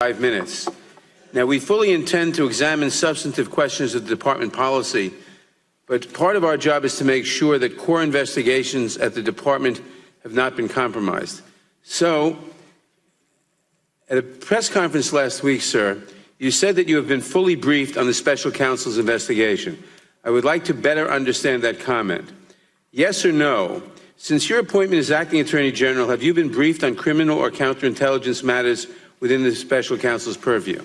5 minutes. Now, we fully intend to examine substantive questions of department policy, but part of our job is to make sure that core investigations at the department have not been compromised. So, at a press conference last week, sir, you said that you have been fully briefed on the special counsel's investigation. I would like to better understand that comment. Yes or no? Since your appointment as acting attorney general, have you been briefed on criminal or counterintelligence matters within the special counsel's purview?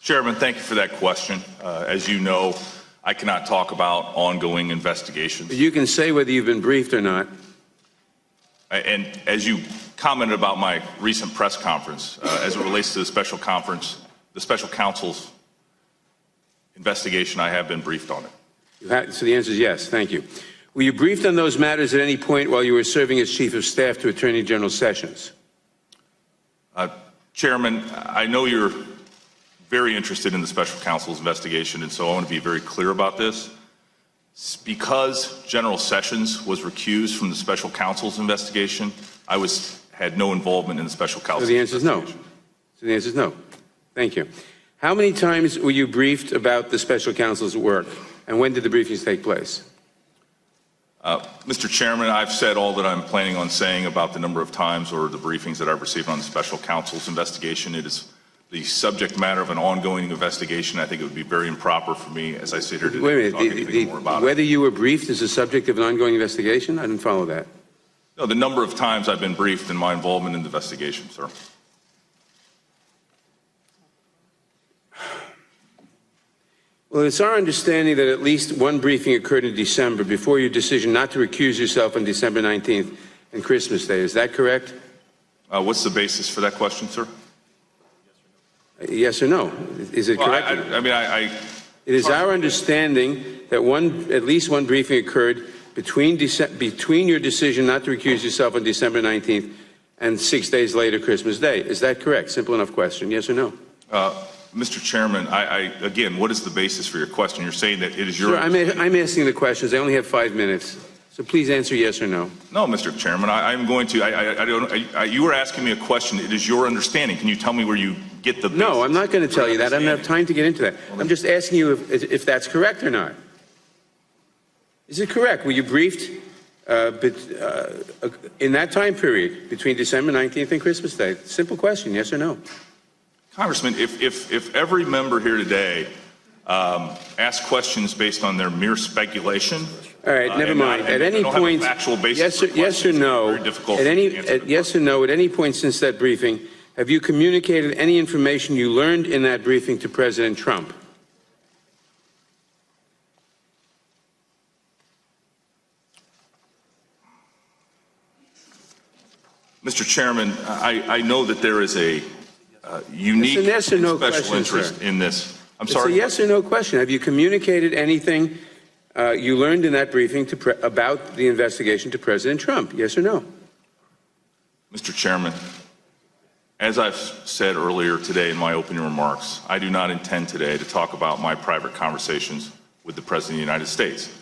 Chairman, thank you for that question. As you know, I cannot talk about ongoing investigations. You can say whether you've been briefed or not. And as you commented about my recent press conference, as it relates to the special counsel's investigation, I have been briefed on it. So the answer is yes. Thank you. Were you briefed on those matters at any point while you were serving as Chief of Staff to Attorney General Sessions? Chairman, I know you're very interested in the special counsel's investigation, and so I want to be very clear about this. Because General Sessions was recused from the special counsel's investigation, I had no involvement in the special counsel's investigation. So the answer is no. So the answer is no. Thank you. How many times were you briefed about the special counsel's work, and when did the briefings take place? Mr. Chairman, I've said all that I'm planning on saying about the number of times or the briefings that I've received on the special counsel's investigation. It is the subject matter of an ongoing investigation. I think it would be very improper for me, as I sit here today, to talk anything more about whether you were briefed is a subject of an ongoing investigation? I didn't follow that. No, the number of times I've been briefed and my involvement in the investigation, sir. Well, it's our understanding that at least one briefing occurred in December before your decision not to recuse yourself on December 19th and Christmas Day. Is that correct? What's the basis for that question, sir? Yes or no? Is it correct? It is our understanding that at least one briefing occurred between your decision not to recuse yourself on December 19th and 6 days later, Christmas Day. Is that correct? Simple enough question. Yes or no? Mr. Chairman, again, what is the basis for your question? You're saying that it is your... Sir, I'm asking the questions. I only have 5 minutes. So please answer yes or no. No, Mr. Chairman, I'm going to... you were asking me a question. It is your understanding. Can you tell me where you get the basis? No, I'm not going to tell you that. I don't have time to get into that. I'm just asking you if that's correct or not. Is it correct? Were you briefed in that time period between December 19th and Christmas Day? Simple question, yes or no? Congressman, if every member here today asks questions based on their mere speculation... All right, never mind. At any point, yes or no, yes or no, at any point since that briefing, have you communicated any information you learned in that briefing to President Trump? Mr. Chairman, I know that there is a unique yes or no special interest in this. I'm sorry. It's a yes or no question. Have you communicated anything you learned in that briefing about the investigation to President Trump? Yes or no? Mr. Chairman, as I've said earlier today in my opening remarks, I do not intend today to talk about my private conversations with the President of the United States.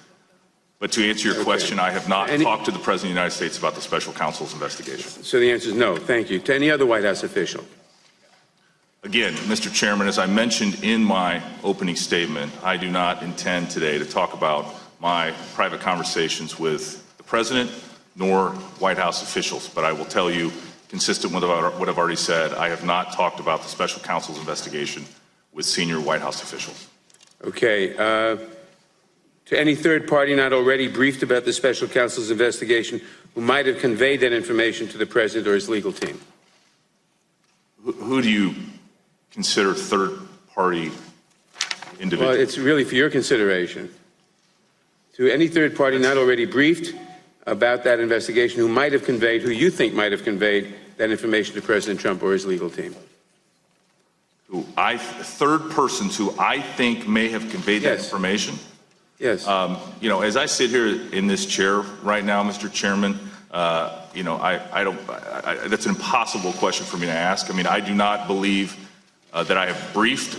But to answer your question, I have not talked to the President of the United States about the special counsel's investigation. So the answer is no. Thank you. To any other White House official? Again, Mr. Chairman, as I mentioned in my opening statement, I do not intend today to talk about my private conversations with the President nor White House officials. But I will tell you, consistent with what I've already said, I have not talked about the special counsel's investigation with senior White House officials. Okay. To any third party not already briefed about the special counsel's investigation who might have conveyed that information to the President or his legal team? Who do you consider third-party individuals? Well, it's really for your consideration. To any third party not already briefed about that investigation who might have conveyed, who you think might have conveyed that information to President Trump or his legal team? Third persons who I think may have conveyed that information? Yes. You know, as I sit here in this chair right now, Mr. Chairman, you know, that's an impossible question for me to ask. I mean, I do not believe that I have briefed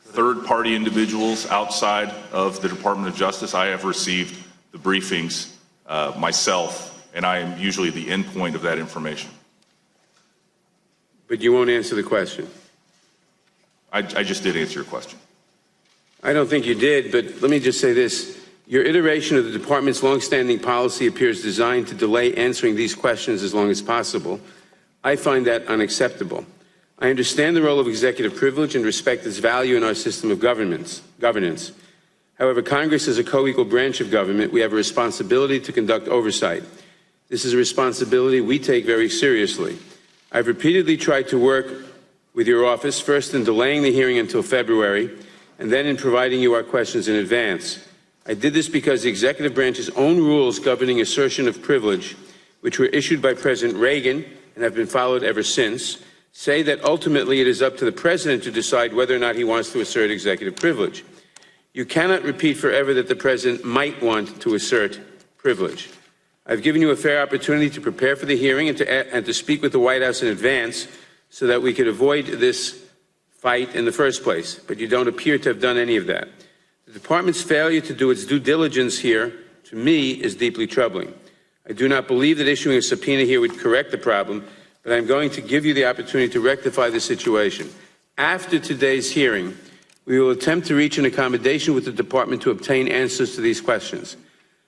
third-party individuals outside of the Department of Justice. I have received the briefings myself and I am usually the end point of that information. But you won't answer the question. I just did answer your question. I don't think you did, but let me just say this. Your iteration of the department's longstanding policy appears designed to delay answering these questions as long as possible. I find that unacceptable. I understand the role of executive privilege and respect its value in our system of governance. However, Congress is a co-equal branch of government. We have a responsibility to conduct oversight. This is a responsibility we take very seriously. I've repeatedly tried to work with your office, first in delaying the hearing until February, and then in providing you our questions in advance. I did this because the executive branch's own rules governing assertion of privilege, which were issued by President Reagan and have been followed ever since, say that ultimately it is up to the president to decide whether or not he wants to assert executive privilege. You cannot repeat forever that the president might want to assert privilege. I've given you a fair opportunity to prepare for the hearing and to speak with the White House in advance so that we could avoid this fight in the first place, but you don't appear to have done any of that. The department's failure to do its due diligence here, to me, is deeply troubling. I do not believe that issuing a subpoena here would correct the problem, but I'm going to give you the opportunity to rectify the situation. After today's hearing, we will attempt to reach an accommodation with the department to obtain answers to these questions.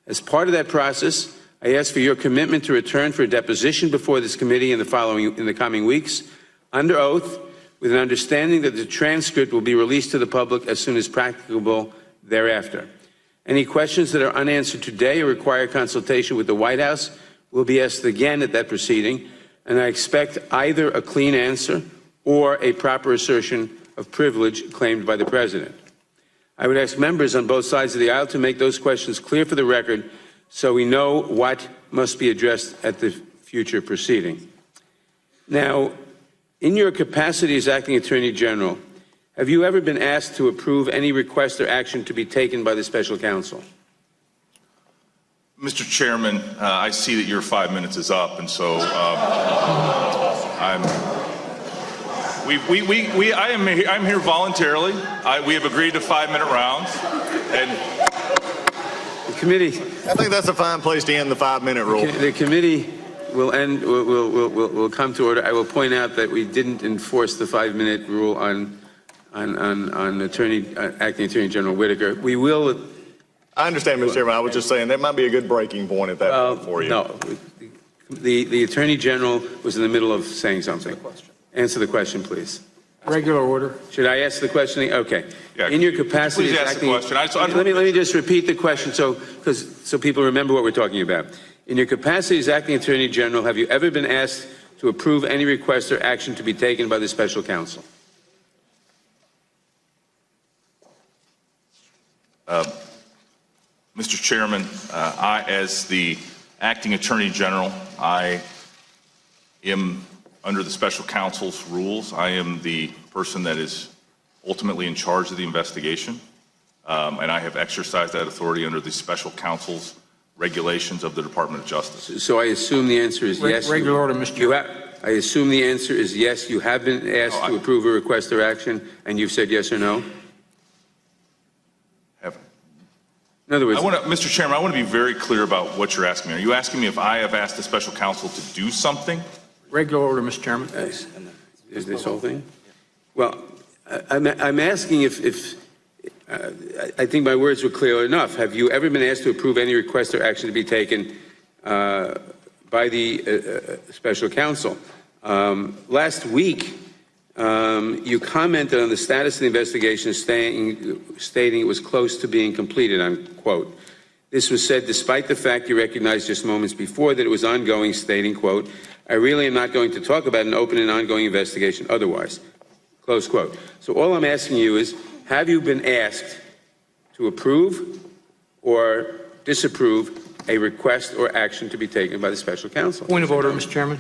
As part of that process, I ask for your commitment to return for a deposition before this committee in the coming weeks, under oath, with an understanding that the transcript will be released to the public as soon as practicable thereafter. Any questions that are unanswered today or require consultation with the White House will be asked again at that proceeding, and I expect either a clean answer or a proper assertion of privilege claimed by the president. I would ask members on both sides of the aisle to make those questions clear for the record so we know what must be addressed at the future proceeding. Now, in your capacity as Acting Attorney General, have you ever been asked to approve any request or action to be taken by the special counsel? Mr. Chairman, I see that your 5 minutes is up, and so I'm here voluntarily. We have agreed to 5-minute rounds, and the committee. I think that's a fine place to end the 5-minute rule. The committee will end. Will come to order. I will point out that we didn't enforce the 5-minute rule on Acting Attorney General Whitaker. We will. I understand, Mr. Chairman. I was just saying that might be a good breaking point at that point for you. No, the Attorney General was in the middle of saying something. Answer the question, please. Regular order. Should I ask the question? Okay. Yeah, in your capacity please as ask the question. let me just repeat the question so people remember what we're talking about. In your capacity as Acting Attorney General, have you ever been asked to approve any request or action to be taken by the special counsel? Mr. Chairman, I, as the Acting Attorney General, I am under the special counsel's rules. I am the person that is ultimately in charge of the investigation, and I have exercised that authority under the special counsel's regulations of the Department of Justice. So I assume the answer is yes. Regular order, Mr. Chairman. I assume the answer is yes. You have been asked to approve a request or action, and you've said yes or no? In other words, Mr. Chairman, I want to be very clear about what you're asking me. Are you asking me if I have asked the special counsel to do something? Regular order, Mr. Chairman. Is this whole thing? Well, I'm asking if I think my words were clear enough. Have you ever been asked to approve any request or action to be taken by the special counsel? Last week, you commented on the status of the investigation, stating it was close to being completed, unquote. This was said despite the fact you recognized just moments before that it was ongoing, stating, quote, I really am not going to talk about an open and ongoing investigation otherwise, close quote. So all I'm asking you is, have you been asked to approve or disapprove a request or action to be taken by the special counsel? Point of order, Mr. Chairman.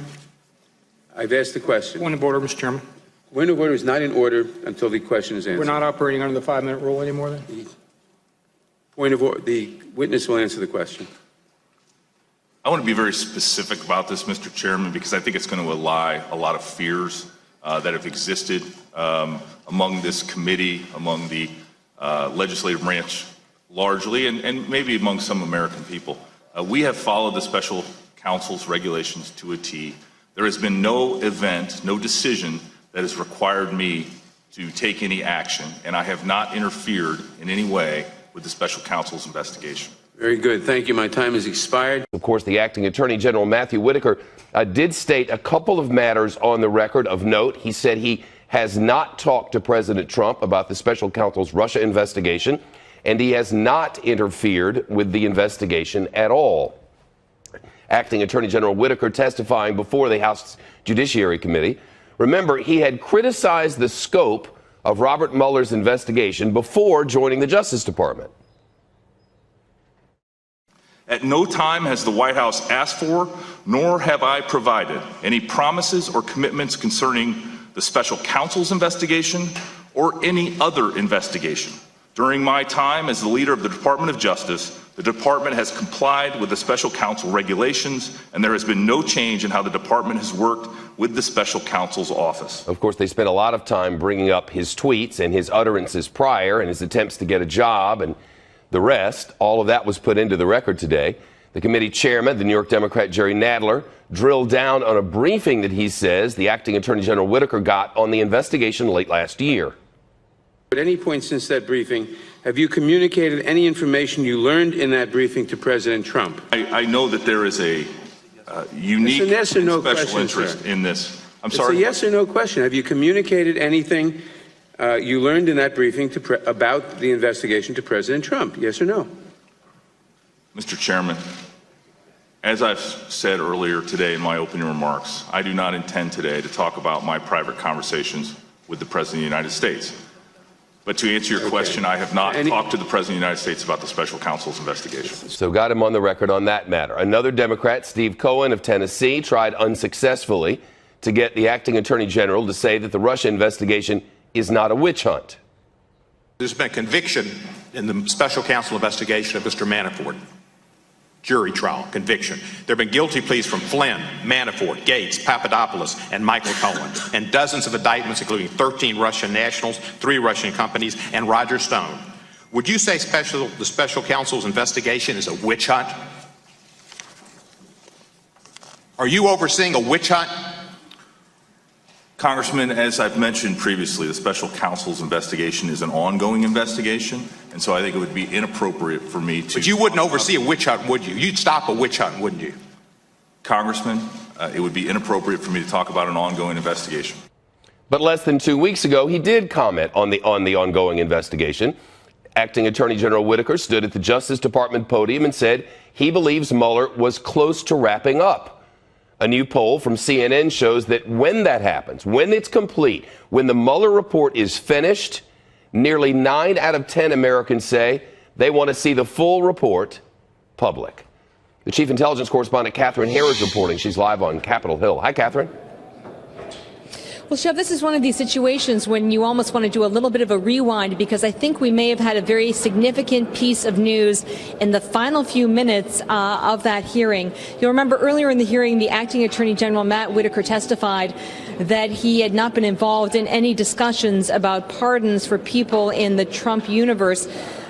I've asked the question. Point of order, Mr. Chairman. Point of order is not in order until the question is answered. We're not operating under the 5-minute rule anymore, then? Point of order. The witness will answer the question. I want to be very specific about this, Mr. Chairman, because I think it's going to allay a lot of fears that have existed among this committee, among the legislative branch largely, and maybe among some American people. We have followed the special counsel's regulations to a T. There has been no event, no decision that has required me to take any action, and I have not interfered in any way with the special counsel's investigation. Very good. Thank you. My time has expired. Of course, the acting Attorney General, Matthew Whitaker, did state a couple of matters on the record of note. He said he has not talked to President Trump about the special counsel's Russia investigation, and he has not interfered with the investigation at all. Acting Attorney General Whitaker testifying before the House Judiciary Committee. Remember, he had criticized the scope of Robert Mueller's investigation before joining the Justice Department. At no time has the White House asked for, nor have I provided, any promises or commitments concerning the special counsel's investigation or any other investigation. During my time as the leader of the Department of Justice, the department has complied with the special counsel regulations, and there has been no change in how the department has worked with the special counsel's office. Of course, they spent a lot of time bringing up his tweets and his utterances prior and his attempts to get a job and the rest. All of that was put into the record today. The committee chairman, the New York Democrat Jerry Nadler, drilled down on a briefing that he says the acting Attorney General Whitaker got on the investigation late last year. At any point since that briefing, have you communicated any information you learned in that briefing to President Trump? I know that there is a unique It's a yes or no special question, interest sir. in this. I'm It's sorry? a yes or no question. Have you communicated anything you learned in that briefing about the investigation to President Trump? Yes or no? Mr. Chairman, as I've said earlier today in my opening remarks, I do not intend today to talk about my private conversations with the President of the United States. But to answer your question, I have not talked to the President of the United States about the special counsel's investigation. So got him on the record on that matter. Another Democrat, Steve Cohen of Tennessee, tried unsuccessfully to get the acting Attorney General to say that the Russia investigation is not a witch hunt. There's been a conviction in the special counsel investigation of Mr. Manafort. Jury trial, conviction. There have been guilty pleas from Flynn, Manafort, Gates, Papadopoulos, and Michael Cohen, and dozens of indictments, including 13 Russian nationals, 3 Russian companies, and Roger Stone. Would you say the special counsel's investigation is a witch hunt? Are you overseeing a witch hunt? Congressman, as I've mentioned previously, the special counsel's investigation is an ongoing investigation, and so I think it would be inappropriate for me to... But you wouldn't oversee a witch hunt, would you? You'd stop a witch hunt, wouldn't you? Congressman, it would be inappropriate for me to talk about an ongoing investigation. But less than 2 weeks ago, he did comment on the ongoing investigation. Acting Attorney General Whitaker stood at the Justice Department podium and said he believes Mueller was close to wrapping up. A new poll from CNN shows that when that happens, when it's complete, when the Mueller report is finished, nearly 9 out of 10 Americans say they want to see the full report public. The Chief Intelligence Correspondent Catherine Hare is reporting. She's live on Capitol Hill. Hi, Catherine. Well, Shep, this is one of these situations when you almost want to do a little bit of a rewind, because I think we may have had a very significant piece of news in the final few minutes of that hearing. You'll remember earlier in the hearing, the acting Attorney General Matt Whitaker testified that he had not been involved in any discussions about pardons for people in the Trump universe.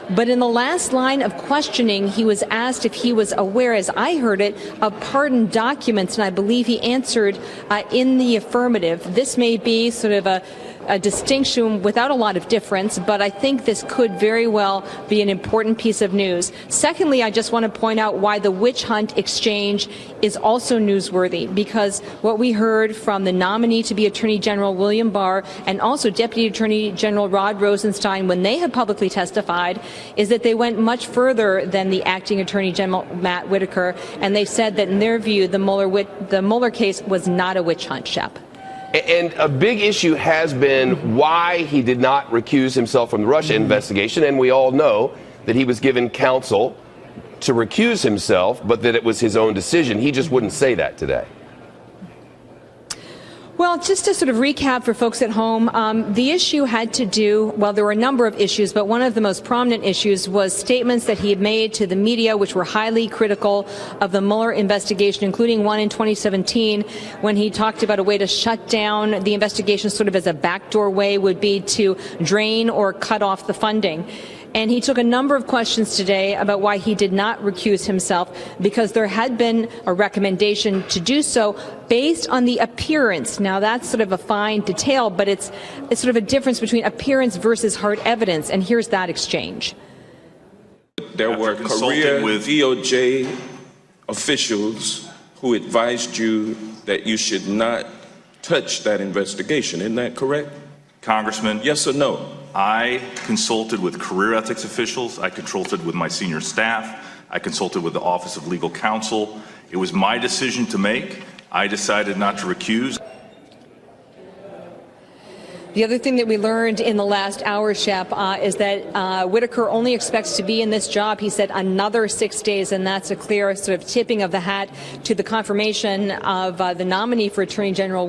But in the last line of questioning, he was asked if he was aware, as I heard it, of pardon documents, and I believe he answered in the affirmative. This may be sort of a distinction without a lot of difference, but I think this could very well be an important piece of news. Secondly, I just want to point out why the witch hunt exchange is also newsworthy, because what we heard from the nominee to be Attorney General William Barr and also Deputy Attorney General Rod Rosenstein, when they have publicly testified, is that they went much further than the acting Attorney General Matt Whitaker, and they said that in their view the Mueller case was not a witch hunt, Shep. And a big issue has been why he did not recuse himself from the Russia investigation. And we all know that he was given counsel to recuse himself, but that it was his own decision. He just wouldn't say that today. Well, just to sort of recap for folks at home, the issue had to do, well, there were a number of issues, but one of the most prominent issues was statements that he had made to the media, which were highly critical of the Mueller investigation, including one in 2017 when he talked about a way to shut down the investigation sort of as a backdoor way would be to drain or cut off the funding. And he took a number of questions today about why he did not recuse himself, because there had been a recommendation to do so based on the appearance. Now, that's sort of a fine detail, but it's sort of a difference between appearance versus hard evidence. And here's that exchange. There were career DOJ officials who advised you that you should not touch that investigation. Isn't that correct? Congressman, Yes or no? I consulted with career ethics officials. I consulted with my senior staff. I consulted with the Office of Legal Counsel. It was my decision to make. I decided not to recuse. The other thing that we learned in the last hour, Shep, is that Whitaker only expects to be in this job, he said, another 6 days, and that's a clear sort of tipping of the hat to the confirmation of the nominee for Attorney General.